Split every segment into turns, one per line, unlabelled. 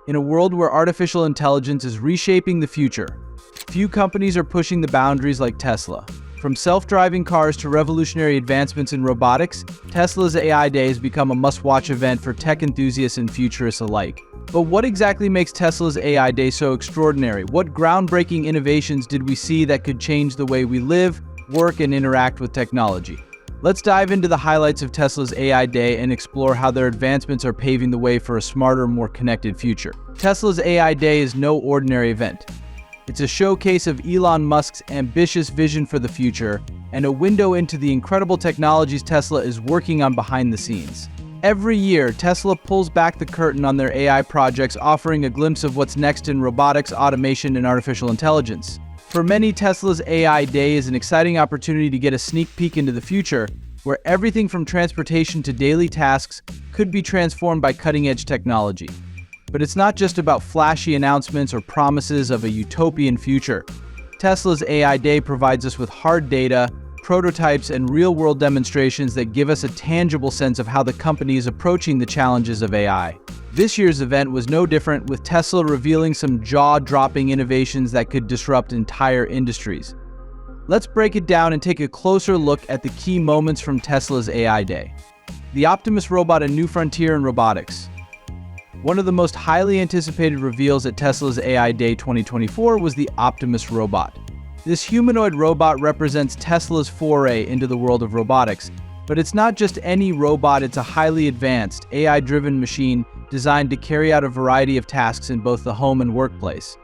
In a world where artificial intelligence is reshaping the future, few companies are pushing the boundaries like Tesla. From self-driving cars to revolutionary advancements in robotics, Tesla's AI Day has become a must-watch event for tech enthusiasts and futurists alike. But what exactly makes Tesla's AI Day so extraordinary? What groundbreaking innovations did we see that could change the way we live, work, and interact with technology? Let's dive into the highlights of Tesla's AI Day and explore how their advancements are paving the way for a smarter, more connected future. Tesla's AI Day is no ordinary event. It's a showcase of Elon Musk's ambitious vision for the future and a window into the incredible technologies Tesla is working on behind the scenes. Every year, Tesla pulls back the curtain on their AI projects, offering a glimpse of what's next in robotics, automation, and artificial intelligence. For many, Tesla's AI Day is an exciting opportunity to get a sneak peek into the future, where everything from transportation to daily tasks could be transformed by cutting-edge technology. But it's not just about flashy announcements or promises of a utopian future. Tesla's AI Day provides us with hard data, prototypes, and real-world demonstrations that give us a tangible sense of how the company is approaching the challenges of AI. This year's event was no different, with Tesla revealing some jaw-dropping innovations that could disrupt entire industries. Let's break it down and take a closer look at the key moments from Tesla's AI Day. The Optimus Robot, a new frontier in robotics. One of the most highly anticipated reveals at Tesla's AI Day 2024 was the Optimus Robot. This humanoid robot represents Tesla's foray into the world of robotics, but it's not just any robot, it's a highly advanced, AI-driven machine designed to carry out a variety of tasks in both the home and workplace.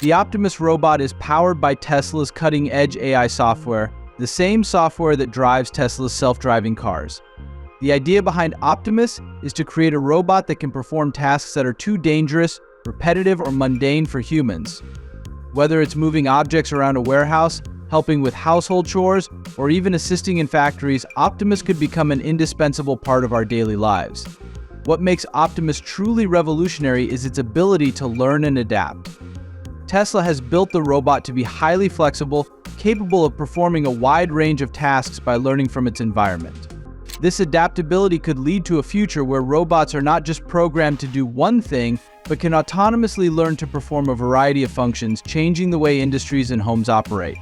The Optimus Robot is powered by Tesla's cutting-edge AI software, the same software that drives Tesla's self-driving cars. The idea behind Optimus is to create a robot that can perform tasks that are too dangerous, repetitive, or mundane for humans. Whether it's moving objects around a warehouse, helping with household chores, or even assisting in factories, Optimus could become an indispensable part of our daily lives. What makes Optimus truly revolutionary is its ability to learn and adapt. Tesla has built the robot to be highly flexible, capable of performing a wide range of tasks by learning from its environment. This adaptability could lead to a future where robots are not just programmed to do one thing, but can autonomously learn to perform a variety of functions, changing the way industries and homes operate.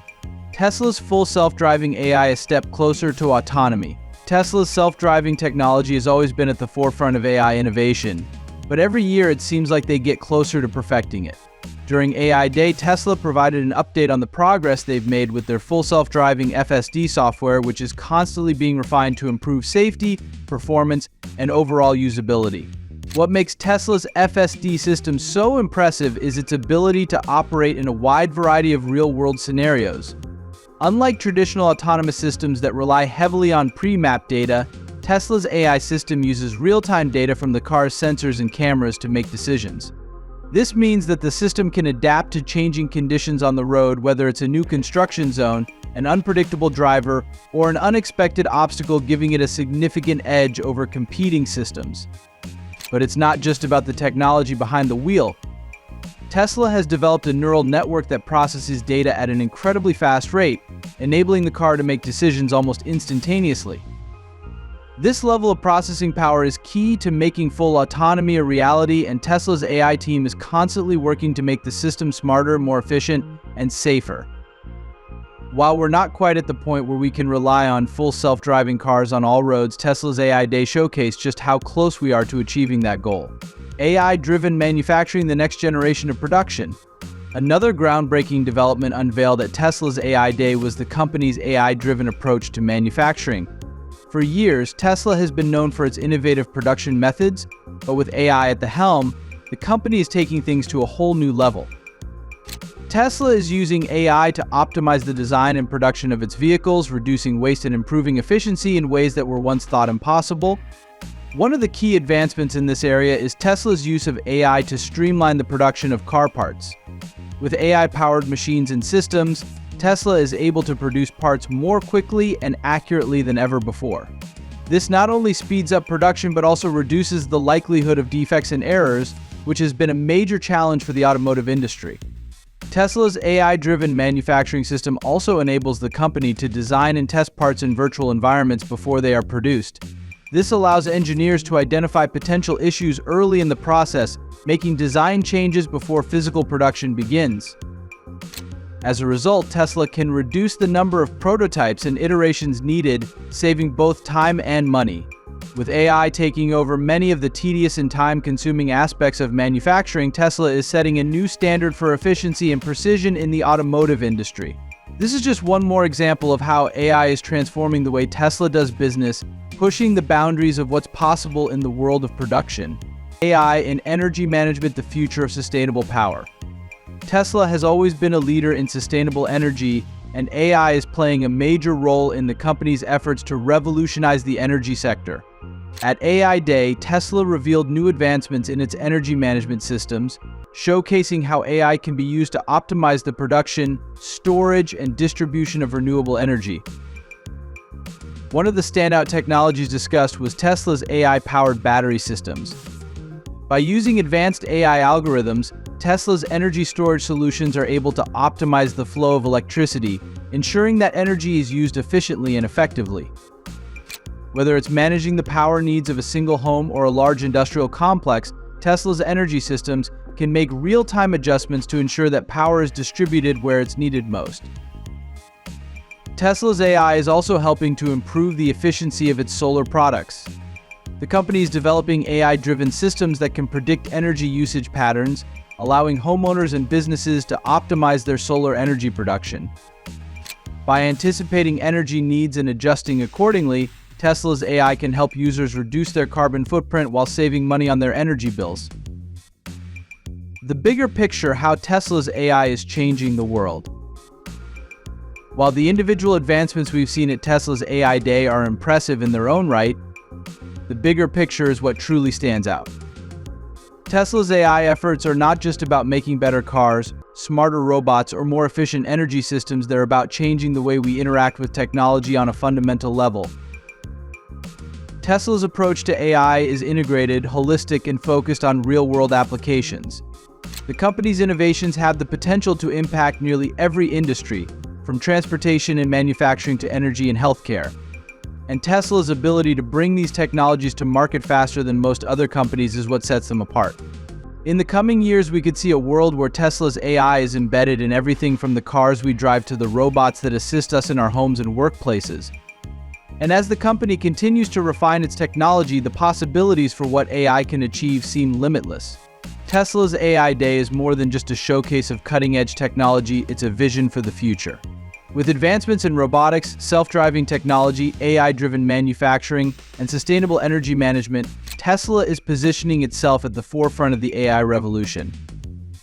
Tesla's full self-driving AI is a step closer to autonomy. Tesla's self-driving technology has always been at the forefront of AI innovation, but every year it seems like they get closer to perfecting it. During AI Day, Tesla provided an update on the progress they've made with their full self-driving FSD software, which is constantly being refined to improve safety, performance, and overall usability. What makes Tesla's FSD system so impressive is its ability to operate in a wide variety of real-world scenarios. Unlike traditional autonomous systems that rely heavily on pre-mapped data, Tesla's AI system uses real-time data from the car's sensors and cameras to make decisions. This means that the system can adapt to changing conditions on the road, whether it's a new construction zone, an unpredictable driver, or an unexpected obstacle, giving it a significant edge over competing systems. But it's not just about the technology behind the wheel. Tesla has developed a neural network that processes data at an incredibly fast rate, enabling the car to make decisions almost instantaneously. This level of processing power is key to making full autonomy a reality, and Tesla's AI team is constantly working to make the system smarter, more efficient, and safer. While we're not quite at the point where we can rely on full self-driving cars on all roads, Tesla's AI Day showcased just how close we are to achieving that goal. AI-driven manufacturing, the next generation of production. Another groundbreaking development unveiled at Tesla's AI Day was the company's AI-driven approach to manufacturing. For years, Tesla has been known for its innovative production methods, but with AI at the helm, the company is taking things to a whole new level. Tesla is using AI to optimize the design and production of its vehicles, reducing waste and improving efficiency in ways that were once thought impossible. One of the key advancements in this area is Tesla's use of AI to streamline the production of car parts. With AI-powered machines and systems, Tesla is able to produce parts more quickly and accurately than ever before. This not only speeds up production but also reduces the likelihood of defects and errors, which has been a major challenge for the automotive industry. Tesla's AI-driven manufacturing system also enables the company to design and test parts in virtual environments before they are produced. This allows engineers to identify potential issues early in the process, making design changes before physical production begins. As a result, Tesla can reduce the number of prototypes and iterations needed, saving both time and money. With AI taking over many of the tedious and time-consuming aspects of manufacturing, Tesla is setting a new standard for efficiency and precision in the automotive industry. This is just one more example of how AI is transforming the way Tesla does business, pushing the boundaries of what's possible in the world of production. AI in energy management, the future of sustainable power. Tesla has always been a leader in sustainable energy, and AI is playing a major role in the company's efforts to revolutionize the energy sector. At AI Day, Tesla revealed new advancements in its energy management systems, showcasing how AI can be used to optimize the production, storage, and distribution of renewable energy. One of the standout technologies discussed was Tesla's AI-powered battery systems. By using advanced AI algorithms, Tesla's energy storage solutions are able to optimize the flow of electricity, ensuring that energy is used efficiently and effectively. Whether it's managing the power needs of a single home or a large industrial complex, Tesla's energy systems can make real-time adjustments to ensure that power is distributed where it's needed most. Tesla's AI is also helping to improve the efficiency of its solar products. The company is developing AI-driven systems that can predict energy usage patterns, allowing homeowners and businesses to optimize their solar energy production. By anticipating energy needs and adjusting accordingly, Tesla's AI can help users reduce their carbon footprint while saving money on their energy bills. The bigger picture: how Tesla's AI is changing the world. While the individual advancements we've seen at Tesla's AI Day are impressive in their own right, the bigger picture is what truly stands out. Tesla's AI efforts are not just about making better cars, smarter robots, or more efficient energy systems. They're about changing the way we interact with technology on a fundamental level. Tesla's approach to AI is integrated, holistic, and focused on real-world applications. The company's innovations have the potential to impact nearly every industry, from transportation and manufacturing to energy and healthcare. And Tesla's ability to bring these technologies to market faster than most other companies is what sets them apart. In the coming years, we could see a world where Tesla's AI is embedded in everything from the cars we drive to the robots that assist us in our homes and workplaces. And as the company continues to refine its technology, the possibilities for what AI can achieve seem limitless. Tesla's AI Day is more than just a showcase of cutting-edge technology, it's a vision for the future. With advancements in robotics, self-driving technology, AI-driven manufacturing, and sustainable energy management, Tesla is positioning itself at the forefront of the AI revolution.